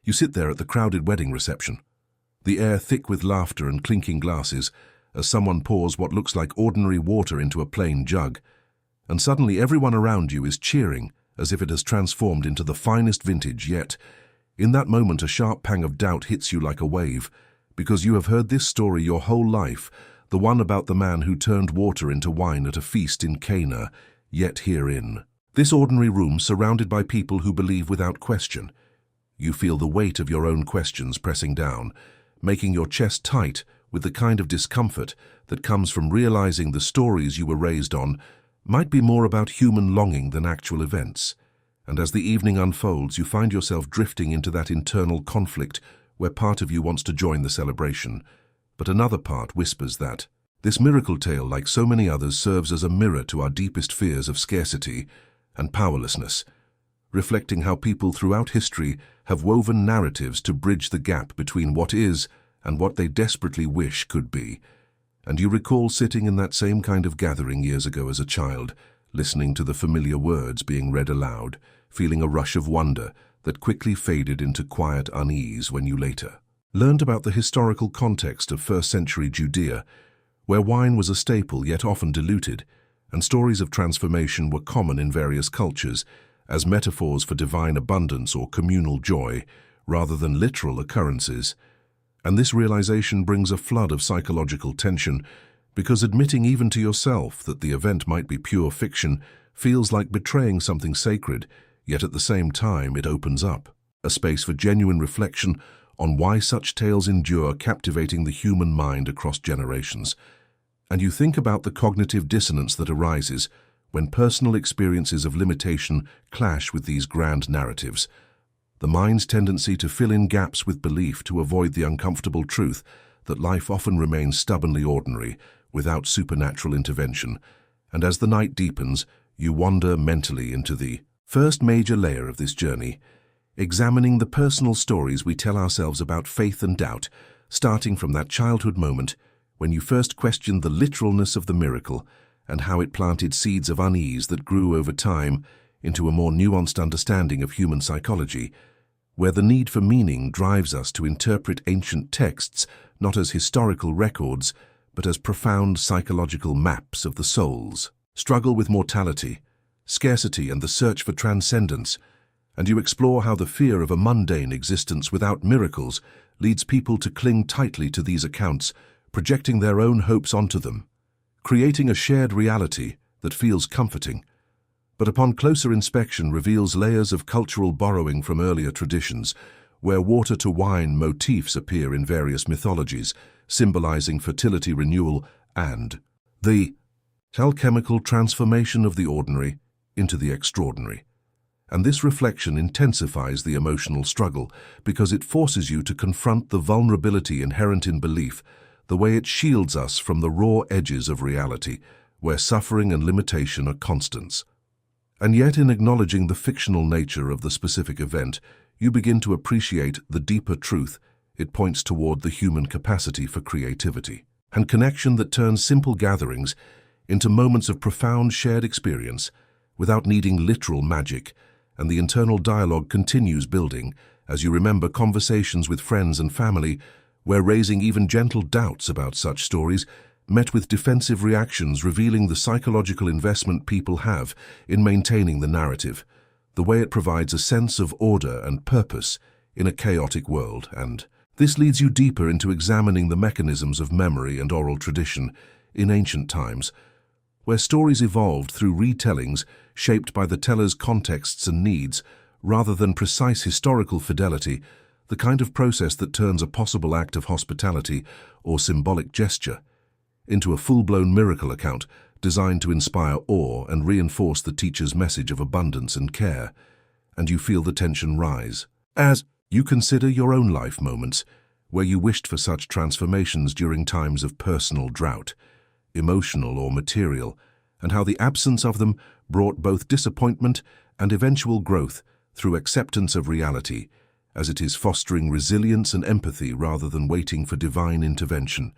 You sit there at the crowded wedding reception, the air thick with laughter and clinking glasses, as someone pours what looks like ordinary water into a plain jug, and suddenly everyone around you is cheering as if it has transformed into the finest vintage yet. In that moment, a sharp pang of doubt hits you like a wave, because you have heard this story your whole life, the one about the man who turned water into wine at a feast in Cana, yet herein this ordinary room surrounded by people who believe without question. You feel the weight of your own questions pressing down, making your chest tight with the kind of discomfort that comes from realizing the stories you were raised on might be more about human longing than actual events. And as the evening unfolds, you find yourself drifting into that internal conflict where part of you wants to join the celebration, but another part whispers that this miracle tale, like so many others, serves as a mirror to our deepest fears of scarcity and powerlessness, reflecting how people throughout history have woven narratives to bridge the gap between what is and what they desperately wish could be. And you recall sitting in that same kind of gathering years ago as a child, listening to the familiar words being read aloud, feeling a rush of wonder that quickly faded into quiet unease when you later learned about the historical context of first-century Judea, where wine was a staple yet often diluted, and stories of transformation were common in various cultures as metaphors for divine abundance or communal joy, rather than literal occurrences. And this realization brings a flood of psychological tension, because admitting even to yourself that the event might be pure fiction feels like betraying something sacred, yet at the same time it opens up a space for genuine reflection on why such tales endure, captivating the human mind across generations. And you think about the cognitive dissonance that arises when personal experiences of limitation clash with these grand narratives. The mind's tendency to fill in gaps with belief to avoid the uncomfortable truth that life often remains stubbornly ordinary without supernatural intervention. And as the night deepens, you wander mentally into the first major layer of this journey, examining the personal stories we tell ourselves about faith and doubt, starting from that childhood moment when you first questioned the literalness of the miracle and how it planted seeds of unease that grew over time into a more nuanced understanding of human psychology, where the need for meaning drives us to interpret ancient texts not as historical records, but as profound psychological maps of the soul's struggle with mortality, scarcity, and the search for transcendence. And you explore how the fear of a mundane existence without miracles leads people to cling tightly to these accounts, projecting their own hopes onto them, creating a shared reality that feels comforting, but upon closer inspection reveals layers of cultural borrowing from earlier traditions, where water-to-wine motifs appear in various mythologies, symbolizing fertility renewal and the alchemical transformation of the ordinary into the extraordinary. And this reflection intensifies the emotional struggle because it forces you to confront the vulnerability inherent in belief, the way it shields us from the raw edges of reality, where suffering and limitation are constants. And yet, in acknowledging the fictional nature of the specific event, you begin to appreciate the deeper truth it points toward: the human capacity for creativity and connection that turns simple gatherings into moments of profound shared experience without needing literal magic. And the internal dialogue continues building as you remember conversations with friends and family, where raising even gentle doubts about such stories met with defensive reactions, revealing the psychological investment people have in maintaining the narrative, the way it provides a sense of order and purpose in a chaotic world. And this leads you deeper into examining the mechanisms of memory and oral tradition in ancient times, where stories evolved through retellings shaped by the teller's contexts and needs, rather than precise historical fidelity, the kind of process that turns a possible act of hospitality or symbolic gesture into a full-blown miracle account designed to inspire awe and reinforce the teacher's message of abundance and care. And you feel the tension rise as you consider your own life moments where you wished for such transformations during times of personal drought, emotional or material, and how the absence of them brought both disappointment and eventual growth through acceptance of reality, as it is fostering resilience and empathy rather than waiting for divine intervention.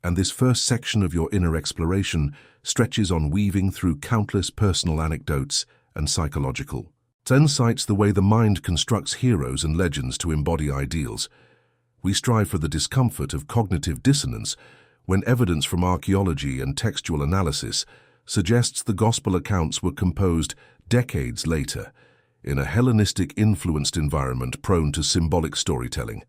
And this first section of your inner exploration stretches on, weaving through countless personal anecdotes and psychological then cites the way the mind constructs heroes and legends to embody ideals. We strive for the discomfort of cognitive dissonance when evidence from archaeology and textual analysis suggests the Gospel accounts were composed decades later, in a Hellenistic-influenced environment prone to symbolic storytelling,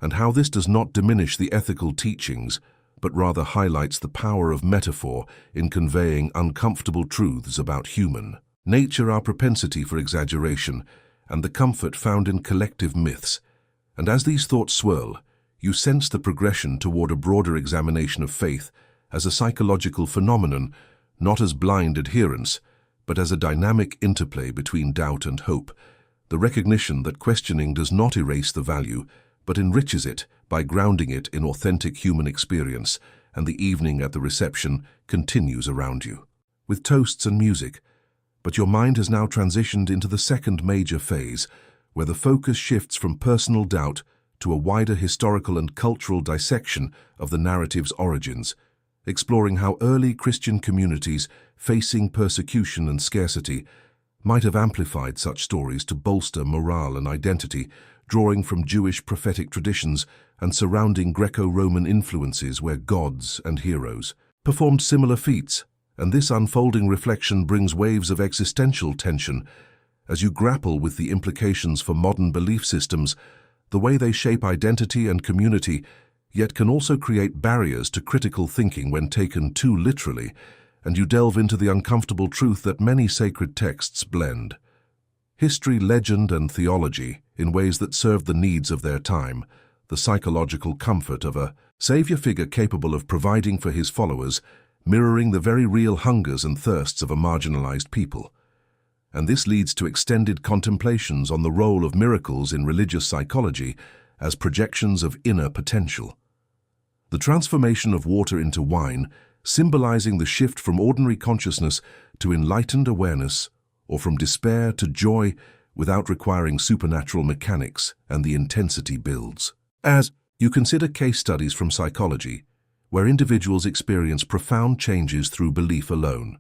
and how this does not diminish the ethical teachings, but rather highlights the power of metaphor in conveying uncomfortable truths about human nature, our propensity for exaggeration, and the comfort found in collective myths. And as these thoughts swirl, you sense the progression toward a broader examination of faith as a psychological phenomenon, not as blind adherence, but as a dynamic interplay between doubt and hope, the recognition that questioning does not erase the value, but enriches it by grounding it in authentic human experience, and the evening at the reception continues around you, with toasts and music. But your mind has now transitioned into the second major phase, where the focus shifts from personal doubt to a wider historical and cultural dissection of the narrative's origins, exploring how early Christian communities facing persecution and scarcity might have amplified such stories to bolster morale and identity, drawing from Jewish prophetic traditions and surrounding Greco-Roman influences where gods and heroes performed similar feats. And this unfolding reflection brings waves of existential tension as you grapple with the implications for modern belief systems, the way they shape identity and community, yet can also create barriers to critical thinking when taken too literally, and you delve into the uncomfortable truth that many sacred texts blend history, legend, and theology in ways that serve the needs of their time, the psychological comfort of a savior figure capable of providing for his followers, mirroring the very real hungers and thirsts of a marginalized people. And this leads to extended contemplations on the role of miracles in religious psychology as projections of inner potential. The transformation of water into wine, symbolizing the shift from ordinary consciousness to enlightened awareness, or from despair to joy without requiring supernatural mechanics, and the intensity builds. As you consider case studies from psychology, where individuals experience profound changes through belief alone,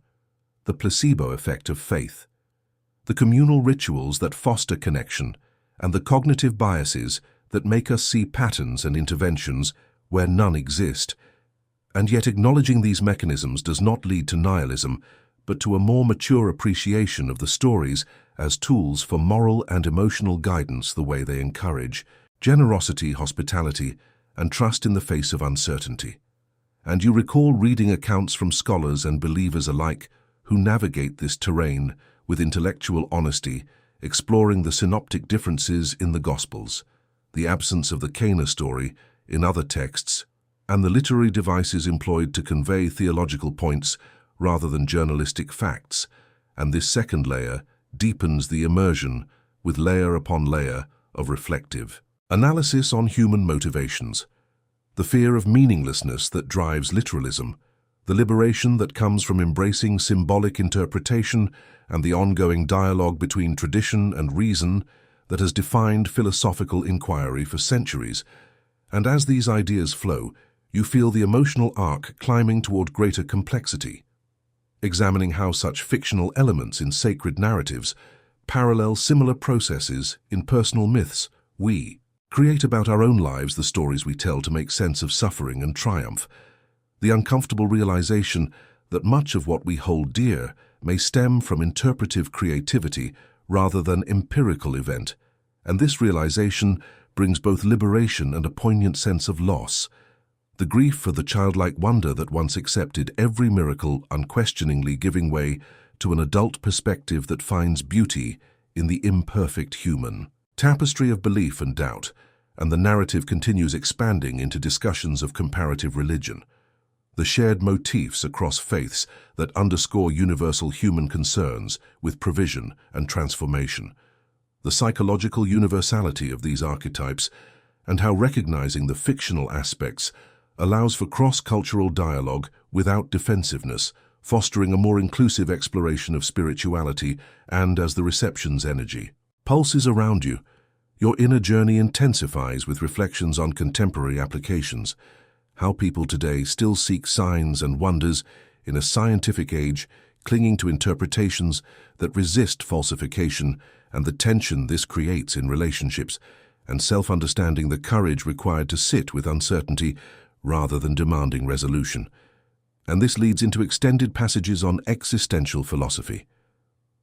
the placebo effect of faith, the communal rituals that foster connection, and the cognitive biases that make us see patterns and interventions where none exist. And yet acknowledging these mechanisms does not lead to nihilism, but to a more mature appreciation of the stories as tools for moral and emotional guidance, the way they encourage generosity, hospitality, and trust in the face of uncertainty. And you recall reading accounts from scholars and believers alike who navigate this terrain with intellectual honesty, exploring the synoptic differences in the Gospels, the absence of the Cana story in other texts, and the literary devices employed to convey theological points rather than journalistic facts. And this second layer deepens the immersion with layer upon layer of reflective analysis on human motivations, the fear of meaninglessness that drives literalism, the liberation that comes from embracing symbolic interpretation, and the ongoing dialogue between tradition and reason that has defined philosophical inquiry for centuries. And as these ideas flow, you feel the emotional arc climbing toward greater complexity, examining how such fictional elements in sacred narratives parallel similar processes in personal myths. We create about our own lives the stories we tell to make sense of suffering and triumph, the uncomfortable realization that much of what we hold dear may stem from interpretive creativity rather than empirical event, and this realization brings both liberation and a poignant sense of loss, the grief for the childlike wonder that once accepted every miracle, unquestioningly giving way to an adult perspective that finds beauty in the imperfect human tapestry of belief and doubt. And the narrative continues expanding into discussions of comparative religion, the shared motifs across faiths that underscore universal human concerns with provision and transformation, the psychological universality of these archetypes, and how recognizing the fictional aspects allows for cross-cultural dialogue without defensiveness, fostering a more inclusive exploration of spirituality. And as the reception's energy pulses around you, your inner journey intensifies with reflections on contemporary applications, how people today still seek signs and wonders in a scientific age, clinging to interpretations that resist falsification and the tension this creates in relationships, and self-understanding the courage required to sit with uncertainty rather than demanding resolution. And this leads into extended passages on existential philosophy.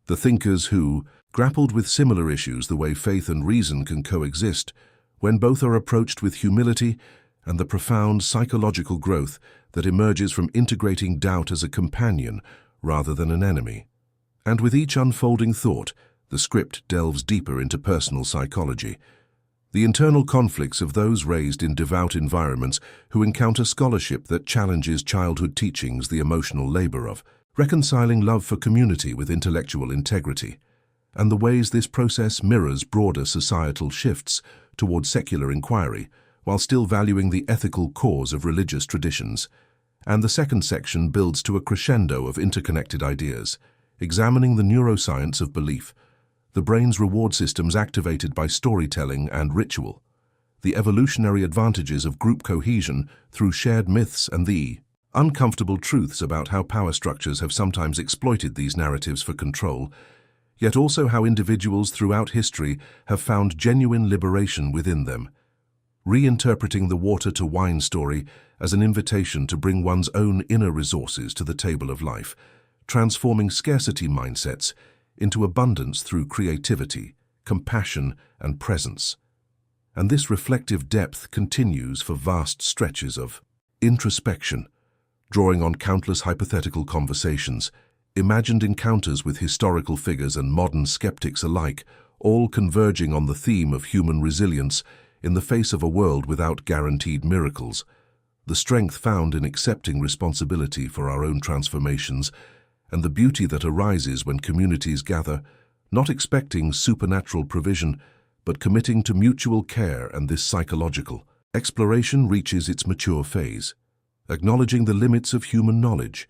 The thinkers who grappled with similar issues, the way faith and reason can coexist, when both are approached with humility and the profound psychological growth that emerges from integrating doubt as a companion rather than an enemy. And with each unfolding thought, the script delves deeper into personal psychology, the internal conflicts of those raised in devout environments who encounter scholarship that challenges childhood teachings, the emotional labor of reconciling love for community with intellectual integrity, and the ways this process mirrors broader societal shifts toward secular inquiry, while still valuing the ethical cause of religious traditions. And the second section builds to a crescendo of interconnected ideas, examining the neuroscience of belief, the brain's reward systems activated by storytelling and ritual, the evolutionary advantages of group cohesion through shared myths, and the uncomfortable truths about how power structures have sometimes exploited these narratives for control, yet also how individuals throughout history have found genuine liberation within them, reinterpreting the water-to-wine story as an invitation to bring one's own inner resources to the table of life, transforming scarcity mindsets into abundance through creativity, compassion, and presence. And this reflective depth continues for vast stretches of introspection, drawing on countless hypothetical conversations, imagined encounters with historical figures and modern skeptics alike, all converging on the theme of human resilience in the face of a world without guaranteed miracles, the strength found in accepting responsibility for our own transformations, and the beauty that arises when communities gather, not expecting supernatural provision, but committing to mutual care. And this psychological exploration reaches its mature phase, acknowledging the limits of human knowledge,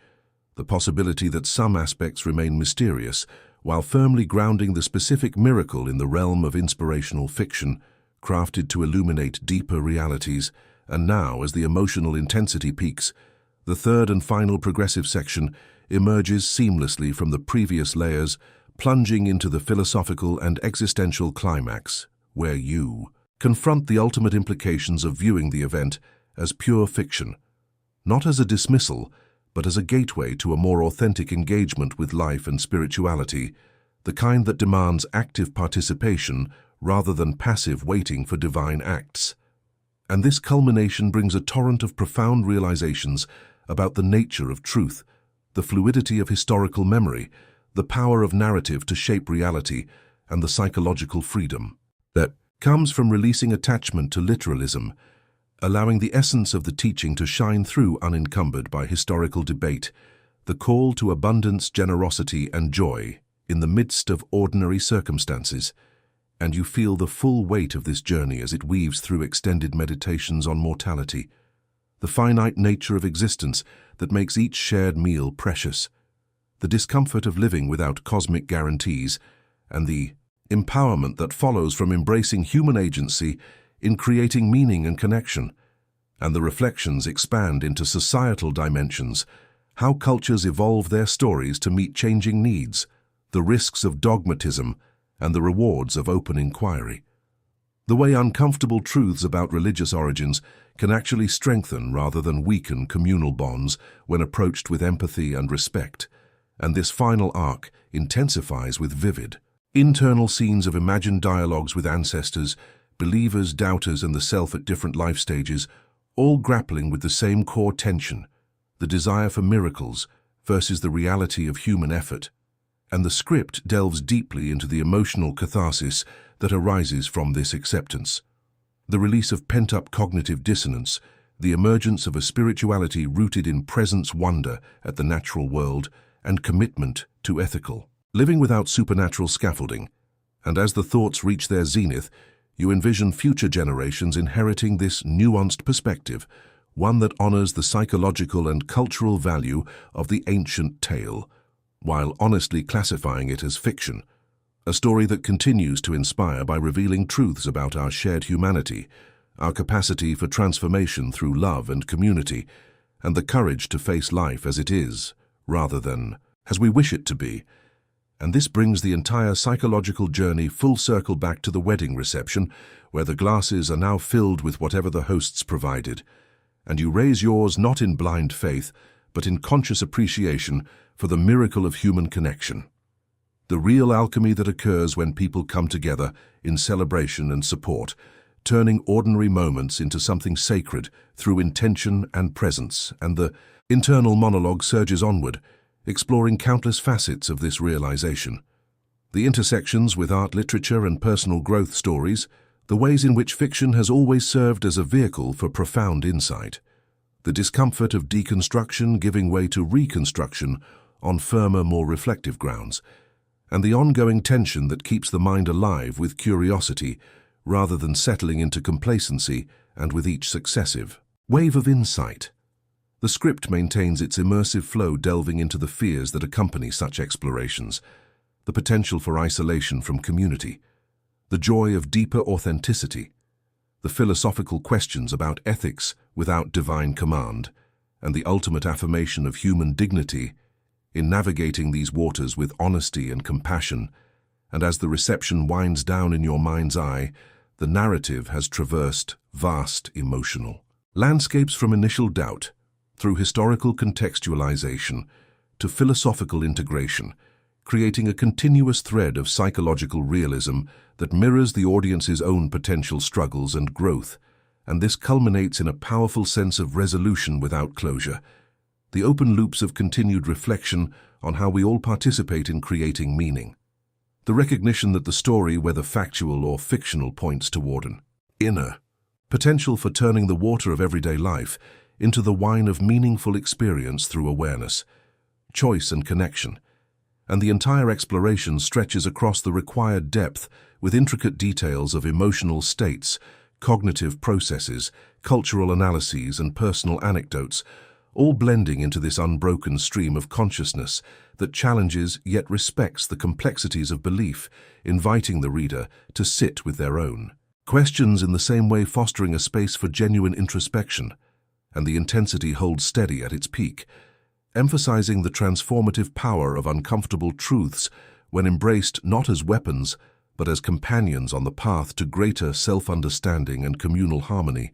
the possibility that some aspects remain mysterious, while firmly grounding the specific miracle in the realm of inspirational fiction, crafted to illuminate deeper realities. And now, as the emotional intensity peaks, the third and final progressive section emerges seamlessly from the previous layers, plunging into the philosophical and existential climax, where you confront the ultimate implications of viewing the event as pure fiction, not as a dismissal, but as a gateway to a more authentic engagement with life and spirituality, the kind that demands active participation rather than passive waiting for divine acts. And this culmination brings a torrent of profound realizations about the nature of truth, the fluidity of historical memory, the power of narrative to shape reality, and the psychological freedom that comes from releasing attachment to literalism, allowing the essence of the teaching to shine through unencumbered by historical debate, the call to abundance, generosity, and joy in the midst of ordinary circumstances. And you feel the full weight of this journey as it weaves through extended meditations on mortality, the finite nature of existence that makes each shared meal precious, the discomfort of living without cosmic guarantees, and the empowerment that follows from embracing human agency in creating meaning and connection. And the reflections expand into societal dimensions, how cultures evolve their stories to meet changing needs, the risks of dogmatism, and the rewards of open inquiry. The way uncomfortable truths about religious origins can actually strengthen rather than weaken communal bonds when approached with empathy and respect. And this final arc intensifies with vivid, internal scenes of imagined dialogues with ancestors, believers, doubters, and the self at different life stages, all grappling with the same core tension, the desire for miracles versus the reality of human effort. And the script delves deeply into the emotional catharsis that arises from this acceptance, the release of pent-up cognitive dissonance, the emergence of a spirituality rooted in presence wonder at the natural world, and commitment to ethical living without supernatural scaffolding. And as the thoughts reach their zenith, you envision future generations inheriting this nuanced perspective, one that honors the psychological and cultural value of the ancient tale, while honestly classifying it as fiction, a story that continues to inspire by revealing truths about our shared humanity, our capacity for transformation through love and community, and the courage to face life as it is, rather than as we wish it to be. And this brings the entire psychological journey full circle back to the wedding reception, where the glasses are now filled with whatever the hosts provided. And you raise yours not in blind faith, but in conscious appreciation for the miracle of human connection. The real alchemy that occurs when people come together in celebration and support, turning ordinary moments into something sacred through intention and presence, and the internal monologue surges onward, exploring countless facets of this realization. The intersections with art, literature, and personal growth stories, the ways in which fiction has always served as a vehicle for profound insight. The discomfort of deconstruction giving way to reconstruction on firmer, more reflective grounds, and the ongoing tension that keeps the mind alive with curiosity rather than settling into complacency, and with each successive wave of insight. The script maintains its immersive flow, delving into the fears that accompany such explorations, the potential for isolation from community, the joy of deeper authenticity, the philosophical questions about ethics without divine command, and the ultimate affirmation of human dignity in navigating these waters with honesty and compassion. And as the reception winds down in your mind's eye, the narrative has traversed vast emotional landscapes, from initial doubt, through historical contextualization, to philosophical integration, creating a continuous thread of psychological realism that mirrors the audience's own potential struggles and growth. And this culminates in a powerful sense of resolution without closure, the open loops of continued reflection on how we all participate in creating meaning. The recognition that the story, whether factual or fictional, points toward an inner potential for turning the water of everyday life into the wine of meaningful experience through awareness, choice, and connection. And the entire exploration stretches across the required depth with intricate details of emotional states, cognitive processes, cultural analyses, and personal anecdotes, all blending into this unbroken stream of consciousness that challenges yet respects the complexities of belief, inviting the reader to sit with their own questions, in the same way fostering a space for genuine introspection. And the intensity holds steady at its peak, emphasizing the transformative power of uncomfortable truths when embraced not as weapons, but as companions on the path to greater self-understanding and communal harmony.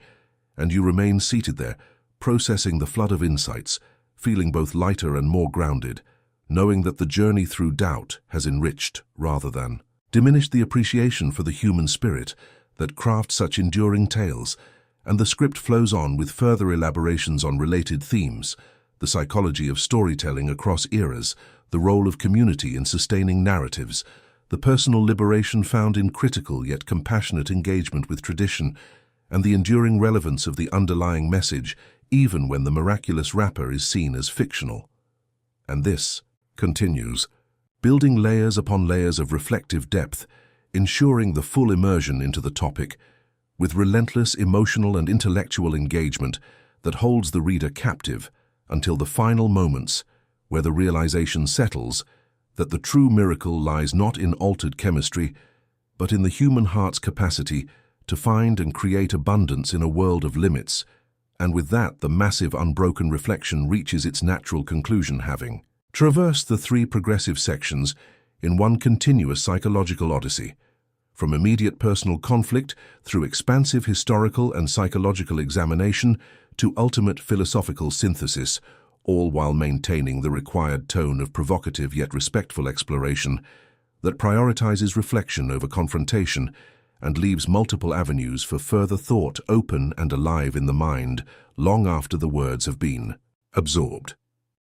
And you remain seated there, processing the flood of insights, feeling both lighter and more grounded, knowing that the journey through doubt has enriched rather than diminished the appreciation for the human spirit that crafts such enduring tales. And the script flows on with further elaborations on related themes: the psychology of storytelling across eras, the role of community in sustaining narratives, the personal liberation found in critical yet compassionate engagement with tradition, and the enduring relevance of the underlying message, even when the miraculous wrapper is seen as fictional. And this continues, building layers upon layers of reflective depth, ensuring the full immersion into the topic, with relentless emotional and intellectual engagement that holds the reader captive until the final moments, where the realization settles that the true miracle lies not in altered chemistry, but in the human heart's capacity to find and create abundance in a world of limits. And with that, the massive unbroken reflection reaches its natural conclusion, having traversed the three progressive sections in one continuous psychological odyssey, from immediate personal conflict through expansive historical and psychological examination to ultimate philosophical synthesis, all while maintaining the required tone of provocative yet respectful exploration that prioritizes reflection over confrontation and leaves multiple avenues for further thought open and alive in the mind long after the words have been absorbed.